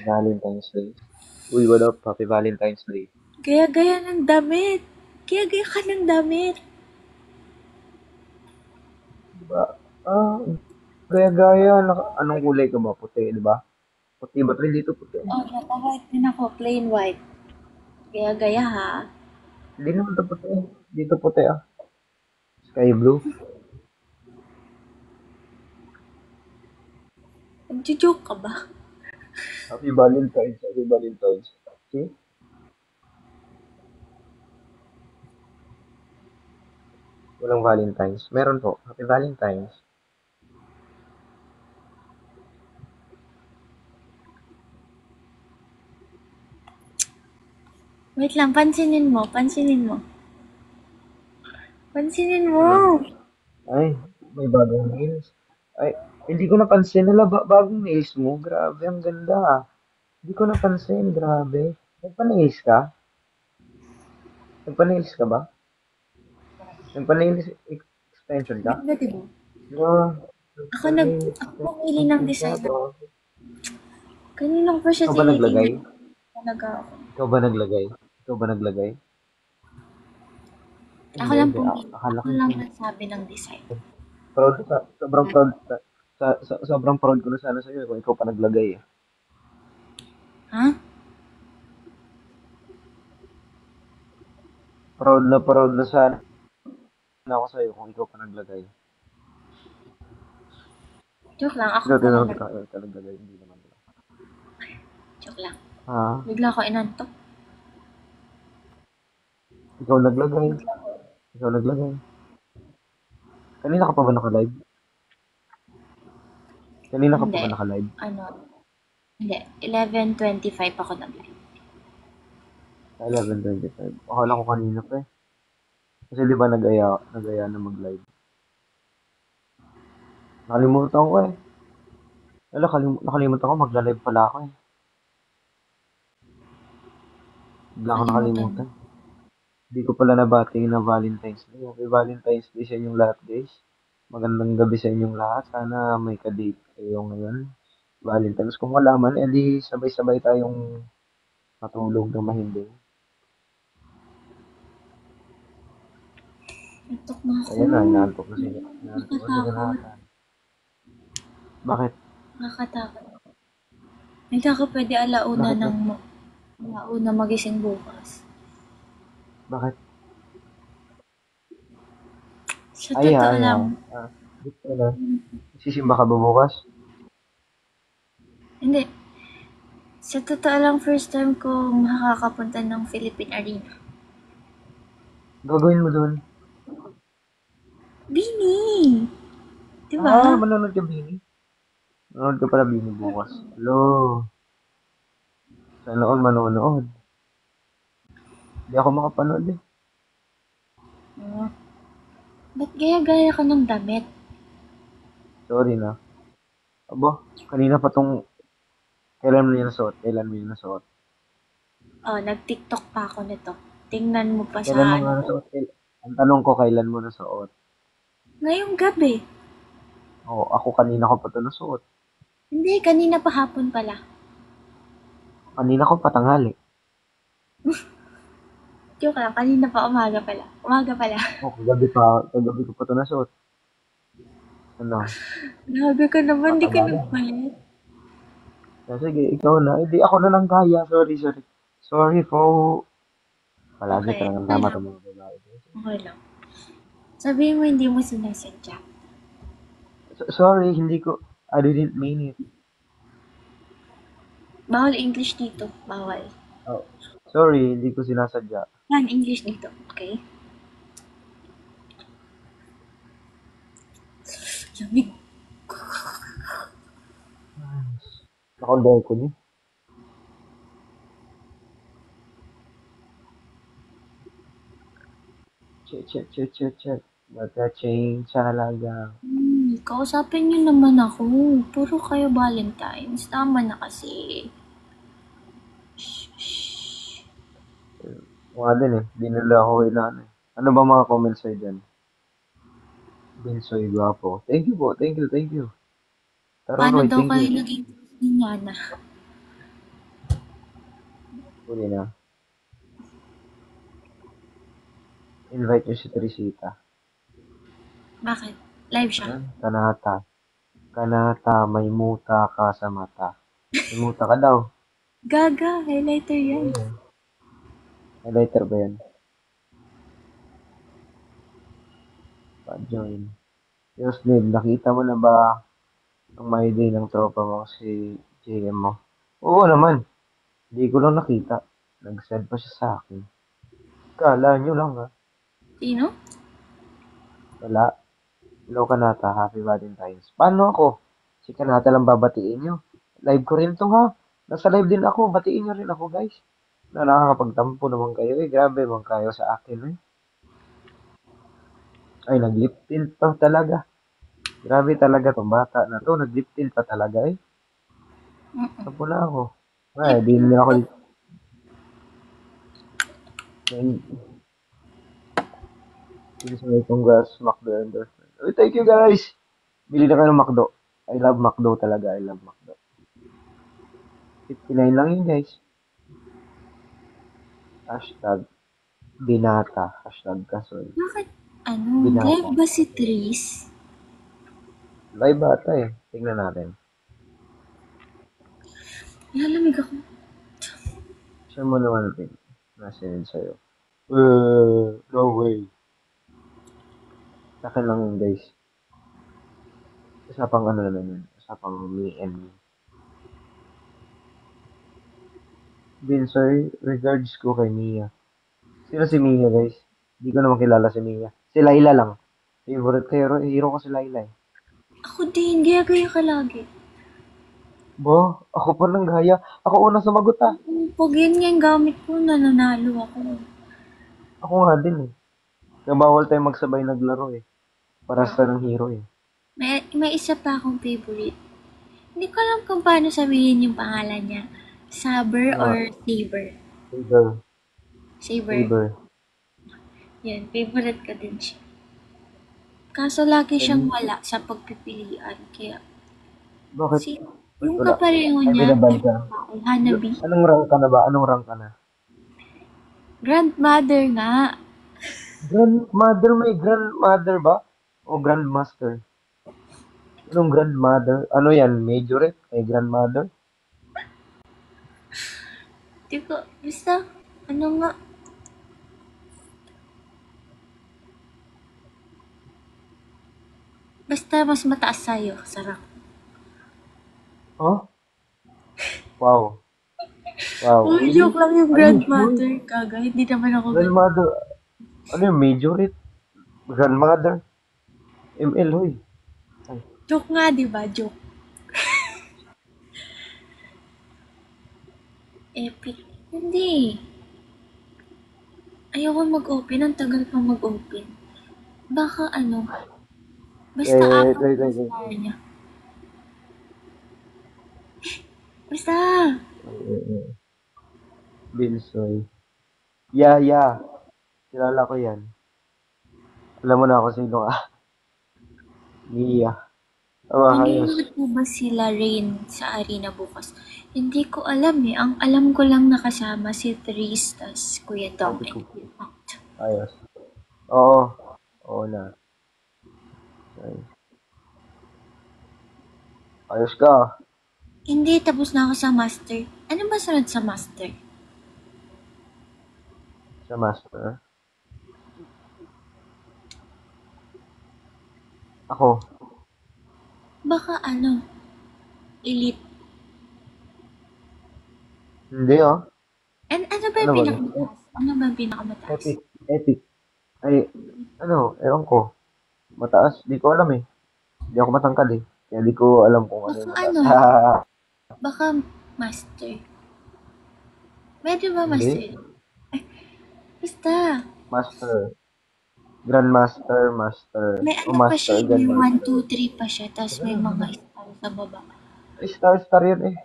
Valentine's Day. Uy, what up? Happy Valentine's Day. Gaya-gaya ng damit. Gaya-gaya ka ng damit. Diba? Ah, gaya-gaya. Anong kulay ka ba? Puti, di ba? Puti ba? Rin dito puti. Oh, naka-white din ako. Plain white. Gaya-gaya ha. Hindi naman ito puti. Dito puti ah. Sky blue. Nagjo-joke ka ba? Happy Valentine's. Happy Valentine's. See? Walang Valentine's. Meron po. Happy Valentine's. Wait lang, pansinin mo. Pansinin mo. Pansinin mo. Ano? Ay, may bagong nails. Ay, hindi ko napansin. Nala, bagong nails mo. Grabe, ang ganda ah. Hindi ko napansin. Grabe. Nagpa-nails ka? Nagpa-nails ka ba? Nagpa-nails extension ka? Ganda, diba? Yeah. Nagpa-nails Ako pumili ng extension ka, designer. bro. Kanina ko pa siya Ikaw ba naglagay? tinitingnan. Talaga ako. Ikaw ba naglagay? Ikaw ba naglagay? Ako Hindi, lang hindi. pumili. Akala Ako ko lang ikaw. nagsabi ng design. Proud sa, sobrang proud sobrang proud ko na sana sa'yo kung ikaw pa naglagay eh. Ha? Proud na sana ako sa'yo kung ikaw pa naglagay. Joke lang. Ako Ikaw pala tinanong nag... kita, ikaw ka naglagay, hindi naman ako. Joke lang. Ha? Bigla ako inantok. Ikaw naglagay. Ikaw naglagay. Kanina ka pa ba naka-live? Kanina ka pa Hindi. ba naka-live? Ano? Hindi. 11:25 ako nag-live. 11:25. Akala ko kanina pa eh. Kasi di ba nag-aya na mag-live. Nakalimutan ko eh. Nakalimutan ko magla-live pala ako eh. Bigla ko Kalimutan mo. nakalimutan. Hindi ko pala nabati na Valentine's Day. Happy Valentine's Day sa inyong lahat, guys. Magandang gabi sa inyong lahat. Sana may ka-date kayo ngayon. Valentine's. Kung wala man, edi sabay-sabay tayong matulog ng mahimbing. Antok na ako. Ayan na, inaantok na si Nakatakot. Renata. Bakit? Nakatakot. Hindi ako pwede alauna Bakit? alauna magising bukas. Bakit? Sa Ay, totoo ay, lang. ay. Gusto na. Sisimba ka ba bukas? Hindi. Sa totoo lang, first time ko makakapunta ng Philippine Arena. Gagawin mo doon. Bini! Ah, Diba? manonood ka, Bini? Manonood ka pala, Bini, bukas. Hello. Sana all manonood. Hindi ako makapanood eh. Oh. Ba't gaya-gaya ka ng damit? Sorry na. Aba, kanina pa tong, kailan mo yun nasuot? Kailan mo yun nasuot? Oh, nag-TikTok pa ako nito. Tingnan mo pa sa Kailan mo ano nga ko. nasuot? Ang tanong ko, kailan mo nasuot? Ngayong gabi. Oo, ako kanina ko pa ito nasuot. Hindi, kanina pa hapon pala. Kanina ko patanghali. Joke lang, kanina pa umaga pala. Umaga pala. Oo, kagabi ko pa ito nasuot. Ano? Grabe ka naman, di ka Mataba na. nagpalit. Sige, ikaw na. Hindi, ako na lang kaya. Sorry, sorry. Sorry po. Palagi Okay, talagang okay tama lang. itong mga babae. Okay lang. Sabihin mo hindi mo sinasadya. Sorry, hindi ko, I didn't mean it. Bawal English dito. Bawal. Oh, sorry, hindi ko sinasadya. Yan, English dito. Okay? Lamig. Nakondol ko niya. Check, check, check, check, check. Magka-change talaga. Kausapin niyo naman ako. Puro kayo Valentine's. Tama na kasi. Mga din eh, di nila ako ilan eh. Ano ba mga comments sa'yo dyan? Binsoy Guapo. Thank you po, thank you, thank you. Paano Taruroy, daw thank kayo you. naging close ni Yana? Huli na. Invite nyo si Trisita. Bakit? Live siya? Yan, Kanata. Kanata, may muta ka sa mata. May muta ka daw. Gaga, highlighter yan. Oo. Highlighter ba yan? Pa-join. Yung Ned, nakita mo na ba ang my day ng tropa mo si JM mo? Oo naman. Hindi ko lang nakita. Nag-send pa siya sa akin. Kala nyo lang ha. Sino? Wala. Hello Kanata, Happy Valentine's. Paano ako? Si Kanata lang babatiin nyo. Live ko rin to ha. Nasa live din ako. Batiin nyo rin ako guys. Na nakakapagtampo naman kayo eh. Grabe man kayo sa akin eh. Ay, nag-lip tint pa talaga. Grabe talaga tong bata na to. Nag-lip tint pa talaga eh. Mm-mm. Tapo na ako. Ay, Lip di tint na ako. pa. Congrats, McDo endorsement. Uy, thank you guys. Bili na kayo ng McDo. I love McDo talaga. I love McDo. 59 lang yun guys. Hashtag binata. Hashtag kasoy. Bakit? Ano? Binata. Live ba si Tris? Live bata eh. Tingnan natin. Lalamig ako. Saan mo naman natin? Nasinid sa'yo. No way. Sa akin lang yun guys. Usapang ano naman yun. Usapang me and me. Binsoy, regards ko kay Mia. Sino si Mia guys? Hindi ko naman kilala si Mia. Si Laila lang. Favorite hero ko si Laila eh. Ako din, gaya-gaya ka lagi. Bo, ako pa nang gaya. Ako una sumagot ah. Pag yan nga yung gamit ko, nananalo ako. Ako nga din eh. Kaya bawal tayo magsabay naglaro eh. Para Ah, sa ng hero eh. may isa pa akong favorite. Hindi ko alam kung paano sabihin yung pangalan niya. Saber Ano or nga? Saber? Saber. Saber. Saber. Yan, favorite ko din siya. Kaso lagi siyang Sabi, wala sa pagpipilian. Kaya, bakit? si, Ba't yung wala? kapareho Ay, niya, binaban yung ka. babae, Hanabi. Anong rank ka na ba? Anong rank ka na? Grandmother nga. Grandmother, may grandmother ba? O grandmaster? Anong grandmother? Ano yan? Majorette? May grandmother? Di ko, basta, ano nga, basta mas mataas sa'yo, sarap. Oh? Wow. Wow. Uy, Really? joke lang yung Are you sure? grandmother, kaga. Hindi naman ako ganun. Grandmother. Ano yung majorette? Grandmother? ML, hoy. Ay, Joke nga, di ba? Joke. Epic. Hindi. Ayoko mag-open. Ang tagal pa mag-open. Baka ano, basta wait, apat wait, yung wait, wait. star niya. Basta! Binsoy. Yeah, yeah. Kilala ko yan. Alam mo na ako sino ka. Mia. Ayos. Nanonood po ba sila Rain sa arena bukas? Hindi ko alam eh. Ang alam ko lang nakasama si Tris, tas Kuya Dong, Ate and Cookie. Kuya Pat. Ayos. Oo. Oo na. Ayos. Ayos ka. Hindi, tapos na ako sa master. Ano ba sunod sa master? Sa master. Ako. Baka ano, elite. Hindi ah. Ano ba Ano yung ba? pinakamataas? Ano ba yung pinakamataas? Epic. Epic. Ay, ano, ewan ko. Mataas. Di ko alam eh. Di ako matangkad eh. Kaya di ko alam kung ano Baka yung mataas. ano, baka master. Pwede ba Hindi. master? Basta, Master. Grandmaster, master. may O ano pa siya, master, may one grandmaster. 2 3 pa siya, tapos may mga star sa baba. Ay, star yan eh.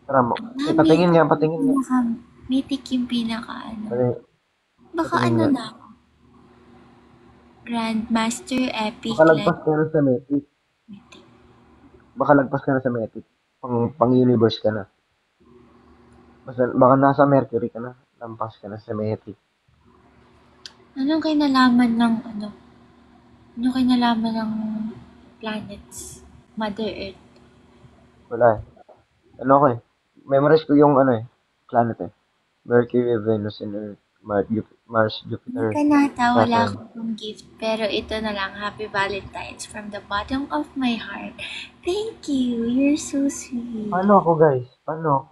Tara mo. Ah, Eh, patingin nga, patingin nga. mythic yung pinaka ano. Pati- Baka Patingin ano nga. na, Grandmaster, Epic, Baka lagpas Legend, ka na sa Metis. Mythic. Baka lagpas ka na sa Metis. Pang-universe ka na. Baka nasa Mercury ka na. Lampas ka na sa Mercury. Anong kinalaman ng Anong kinalaman ng planets? Mother Earth. Wala eh. Ano ko eh. Memorize ko yung planet eh. Mercury, Venus, and Earth. Mars, Jupiter, Kanata, wala Saturn. akong gift. Pero ito na lang, Happy Valentine's from the bottom of my heart. Thank you. You're so sweet. Paano ako guys? Paano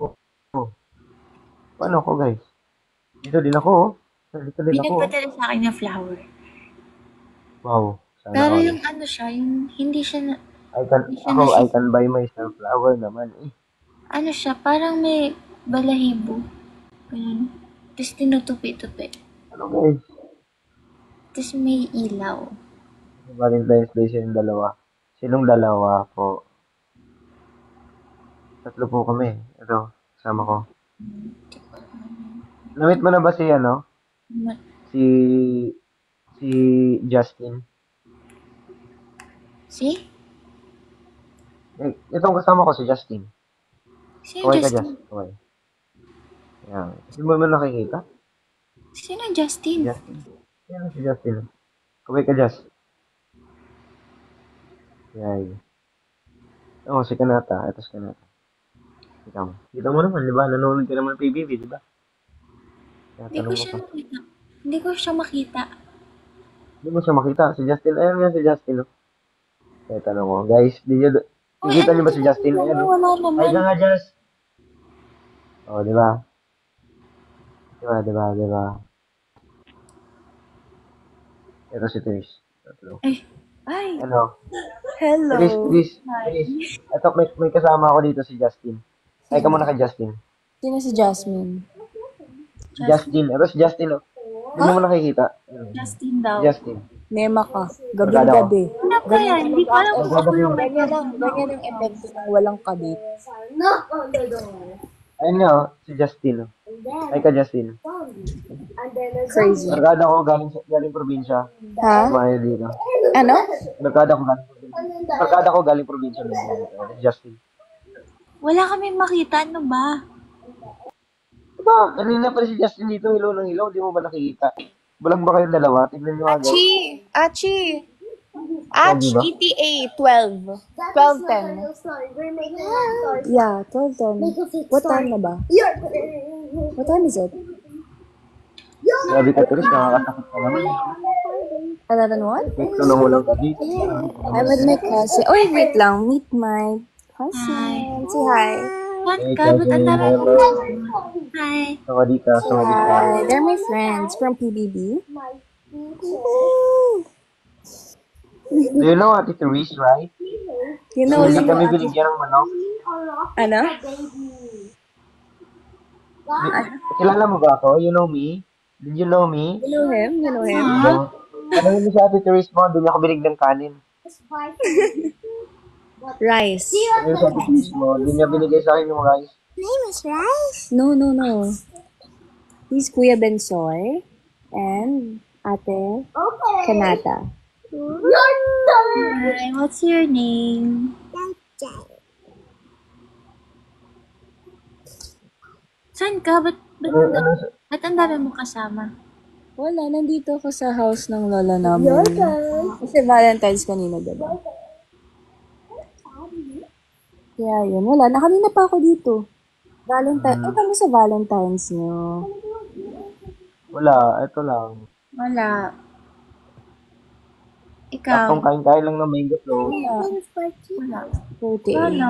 ako guys? Dito din ako oh. Dito din May ako oh. nagpadala sa akin na flower. Wow. Sana Pero all. yung siya, yung hindi siya na, I can buy myself flower naman eh. siya, parang may balahibo. Ganun. Tapos tinutupi-tupi. Ano guys? Tapos may ilaw. Valentine's Day silang dalawa. Sinong dalawa po? Tatlo po kami. Ito, kasama ko. Namit mo na ba si Si si Justin? Si? Itong kasama ko si Justin. Sino Kaway ka, Justin? Justin. Kaway. Yan. Hindi mo naman nakikita? Sino Justin? Justin. Yan si Justin. Kaway ka, Justin. Yan. Oo, si Kanata. Ito si Kanata. Kita mo naman, di ba? Nanonood ka naman ng PBB, di ba? Hindi ko siya makita. Hindi ko siya makita. Hindi mo siya makita. Si Justin, ayan yan si Justin. Oh. Kaya tanong ko, guys, nakikita niyo ba si Justin? Ayan, oh. Wala Ay naman. ka nga, Just. Oh, di ba? Di ba? Ito si Tris. Tatlo. Ay. Ano? Hello. Tris. Ito, may kasama ako dito si Justin. Ay ka muna kay Justin. Sino si Jasmine? Si Justin. Ito si Justin, oh. Hindi mo nakikita. Justin daw. Justin. Nema ka. Barkada ko. Gabi-gabi. Ano ba yan? Hindi ko alam kung ako yung Ganyan ang epekto ng walang kabit. Ayun nga, oh. Si Justin, oh. Ay ka, Justin. Crazy. Barkada ko galing probinsya. Ha? Kumain dito. Ano? Barkada ko galing probinsya. Barkada ko galing probinsya. Justin. Wala kami makita. Ano ba? Diba, kanina pa si Justin dito, hilaw ng hilaw, di mo ba nakikita? Bulang ba kayong dalawa? Tignan nyo nga, guys. Achi! Lagi ba? ETA 12. 12:10. Yeah, 12:10. What time na ba? What time is it? Grabe ka, Chris, nakakasakit ka naman. 11:01? Ito na mo lang kasi. I'm with my cousin. Oh, wait lang. Meet my cousin. Say hi. What Hey, ka? Ba't ang cousin, dami mo? hello. Hi. Sawadika. Hi. They're my friends from PBB. Do you know Ate Therese, right? You know, Hindi you kami know, binigyan ng manok. ano? Kilala mo ba ako? You know me? Did you know me? You know him? You know him? Ano yun si Ate Therese mo? Doon niya ako binigyan ng kanin. Rice. Ano yun si Ate Therese mo? Doon niya binigay sa akin yung rice. No, no, no. He's Kuya Bensoy and Ate Kanata. Hi. What's your name? Saan ka? Ba't ang dami mo kasama? Wala, nandito ako sa house ng lola namin. Kasi Valentine's kanina, diba? Kaya yun, wala. Nakanina pa ako dito. Kami sa Valentine's nyo. Wala, ito lang. Wala. Ikaw? Taktong kain-kain lang ng mango float. Wala. 48. Wala.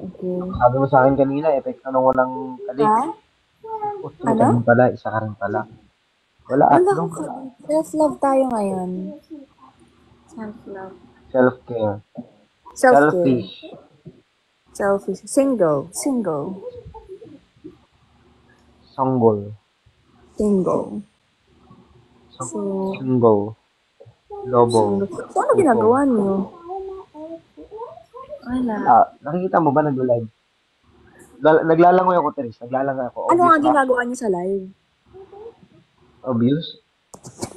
Okay. Sabi mo sa akin kanina, epekto ng walang kadik. Ha? Ano? Ka pala, isa ka rin pala. Wala, Wala no? ko. Self-love tayo ngayon. Self-love. Self-care. Self-care. Selfish. Selfish. Single. Single. Sanggol. Single. Single. Lobo. So, ano ginagawa niyo? Wala. Nakikita mo ba nag-live? Naglalangoy ako, Teres. Naglalangoy ako. Ano nga Obvious ba? ginagawa niyo sa live? Obvious?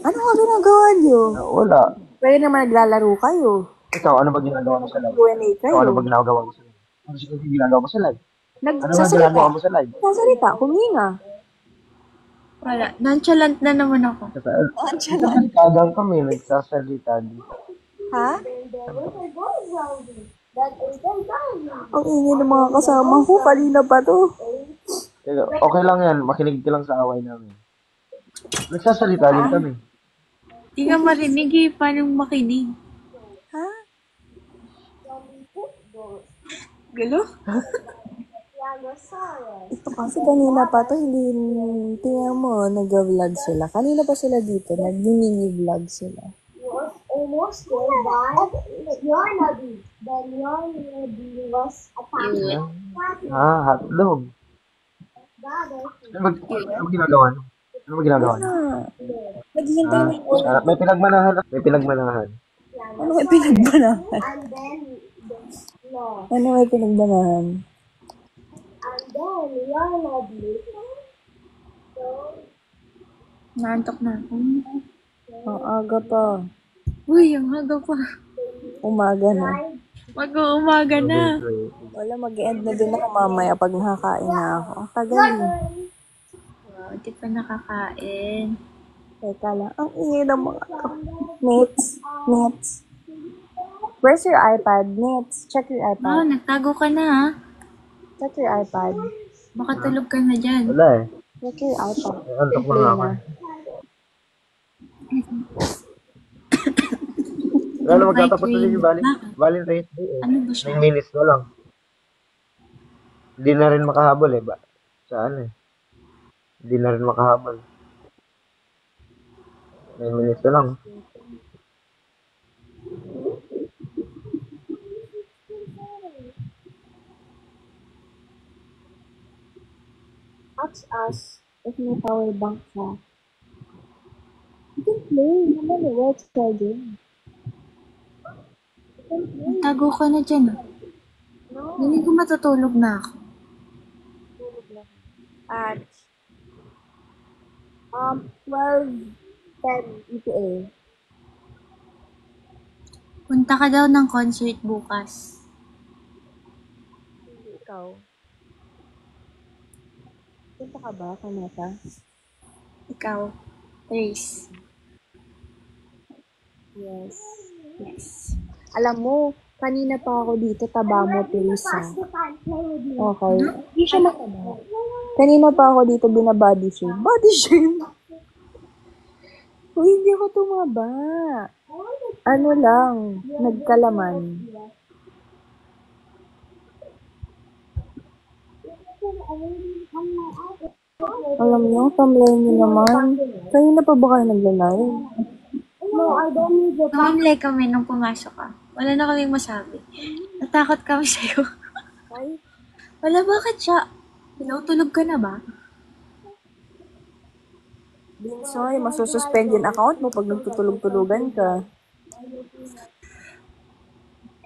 Ano nga ginagawa niyo? Wala. Pwede naman naglalaro kayo. Ikaw, ano ba ginagawa mo sa live? Q&A Ikaw, ano ba kayo. ginagawa mo sa live? Ano siguro yung ginagawa mo sa live? Ano ba Nagsasalita. ginagawa mo sa live? Nagsasalita. Huminga. Wala. Nonchalant na naman ako. Nagsasalita kami, nagsasalita dito. Ha? Ang ingay ng mga kasama ko. Kanina pa to. Pero okay lang yan, makinig ka lang sa away namin. Nagsasalita din kami. Di ka marinig eh. Paano makinig? Ha? Galo? Ito kasi kanina pa to, hindi, tingnan mo, nag-vlog sila. Kanina pa sila dito, nag-mini-vlog sila. Almost there, but your nabi. Then your nabi was attacked. Hotdog. Ano ginagawa nyo? Ano ba ginagawa nyo? Naghihintay na yung May pinagmanahan. May pinagmanahan. Ano may pinagbanahan? And then, no. Ano may pinagbanahan? And then your nabi. So, Naantok na ako. Ang aga pa. Uy, ang aga pa. Umaga na. Mag-uumaga na. Wala, mag-end na din ako mamaya pag nakakain na ako. Ang tagal mo. Wow, di pa nakakain. Teka lang. Ang ingay ng mga Nets. Nets. Where's your iPad? Nets. Check your Wow, iPad. nagtago ka na ha. Check your iPad. Baka tulog ka na dyan. Wala eh. Check your iPad. Antok na ako. Wala na magtatapos na din yung Valentine's Day eh. Ano ba siya? 9 minutes na lang. Hindi na rin makahabol eh. Saan eh? Hindi na rin makahabol. 9 minutes na lang. Ask us if may power bank siya. You can play. Naman eh. What's charging? Nagtago ka na dyan ha. Hindi ko matutulog na ako. At 12:10 ETA. Punta ka daw ng concert bukas. Ikaw. Punta ka ba, Kaneta? Ikaw, Trace. Yes. Yes. Alam mo, kanina pa ako dito, taba mo, Teresa. you can't play with me. Okay. Hindi siya mataba. Kanina pa ako dito, binabody shame. Body shame? Uy, hindi ako tumaba. Ano lang, nagkalaman. Alam niyo, tamlayan niyo naman. Kanina pa ba kayo naglalay? No, I don't need your Tumimlay kami nung pumasok ka. Wala na kaming masabi. Natakot kami sa'yo. Ay, Wala, bakit siya? Tinutulog ka na ba? Binsoy, masususpend yung account mo pag nagtutulog-tulugan ka.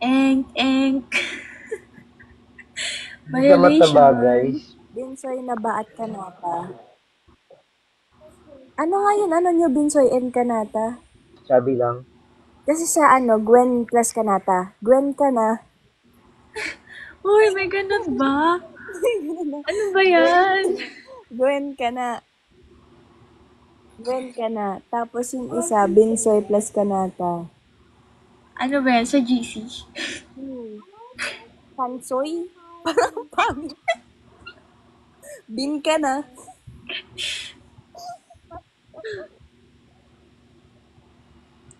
Enk. Hindi ka mataba guys. Binsoy, nabaat ka nata. Ano nga yun? Ano nyo, Binsoy and Kanata? Sabi lang. Kasi sa Gwen plus Kanata. Gwen ka na. Uy, may ganun ba? Ano ba yan? Gwen ka na. Gwen ka na. Tapos yung isa, Binsoy plus Kanata. Ano ba yan? Sa GC? Pansoy? Parang pangit. Bin ka na.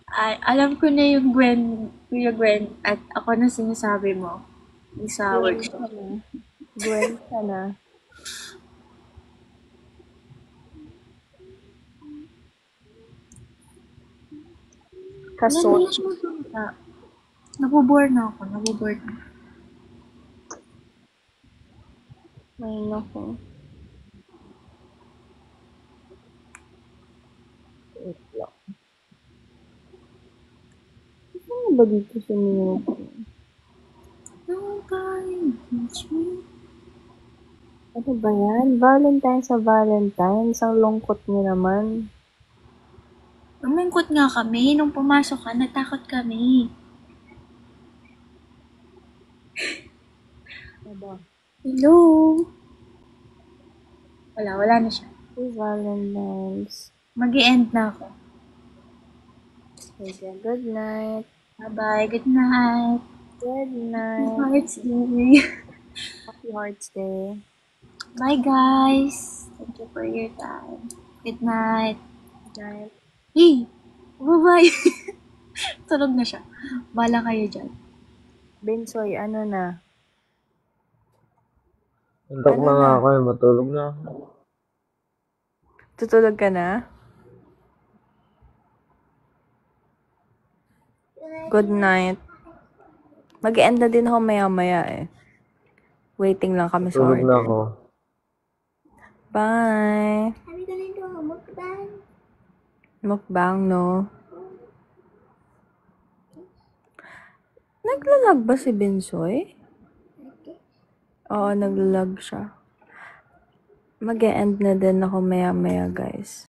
Ay, alam ko na yung Kuya Gwen, at ako na sinasabi mo. Yung sa workshop. Gwen ka na. Kasot. Nabobore na ako. Nabobore na. Ay, naku. Wait lang. Ano ba dito sa minute? Nobody teach me. Ano ba yan? Valentine sa Valentine's. Ang lungkot niyo naman. Lumungkot nga kami. Nung pumasok ka, natakot kami. Hello? Wala na siya. Happy Valentine's. Mag-i-end na ako. Okay, good night. Bye-bye. Good night. Good night. Hearts Day. Happy Hearts Day. Bye, guys. Thank you for your time. Good night. Good night. Hey! Bye-bye. Tulog na siya. Bala kayo dyan. Bensoy, ano na? Antok Ano na nga na? ako eh, matulog na ako. Tutulog ka na? Good night. Mag-end na din ako maya-maya eh. Waiting lang kami sa Matulog na order. ako. Bye! Are we gonna do a mukbang? Mukbang, no? Naglalag ba si Bensoy? Oo, naglalag siya. Mag-e-end na din ako maya-maya, guys.